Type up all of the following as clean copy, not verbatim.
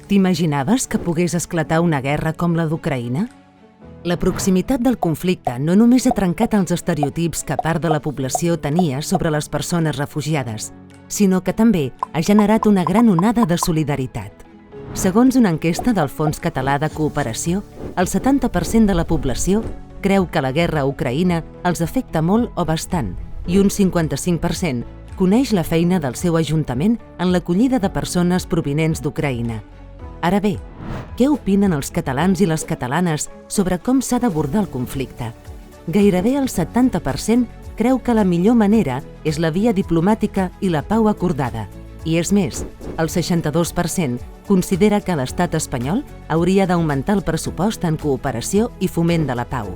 T'imaginaves que pogués esclatar una guerra com la d'Ucraïna? La proximitat del conflicte no només ha trencat els estereotips que part de la població tenia sobre les persones refugiades, sinó que també ha generat una gran onada de solidaritat. Segons una enquesta del Fons Català de Cooperació, el 70% de la població creu que la guerra a Ucraïna els afecta molt o bastant i un 55% coneix la feina del seu ajuntament en l'acollida de persones provinents d'Ucraïna. Ara bé, què opinen els catalans i les catalanes sobre com s'ha d'abordar el conflicte? Gairebé el 70% creu que la millor manera és la via diplomàtica i la pau acordada. I és més, el 62% considera que l'estat espanyol hauria d'augmentar el pressupost en cooperació i foment de la pau.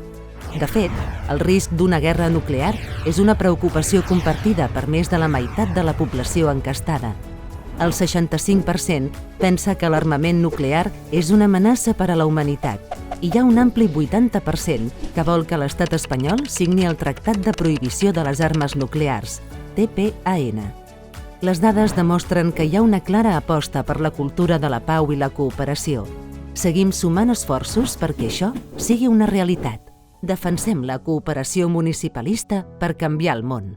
De fet, el risc d'una guerra nuclear és una preocupació compartida per més de la meitat de la població enquestada. El 65% pensa que l'armament nuclear és una amenaça per a la humanitat i hi ha un ampli 80% que vol que l'estat espanyol signi el Tractat de Prohibició de les Armes Nuclears, TPAN. Les dades demostren que hi ha una clara aposta per la cultura de la pau i la cooperació. Seguim sumant esforços perquè això sigui una realitat. Defensem la cooperació municipalista per canviar el món.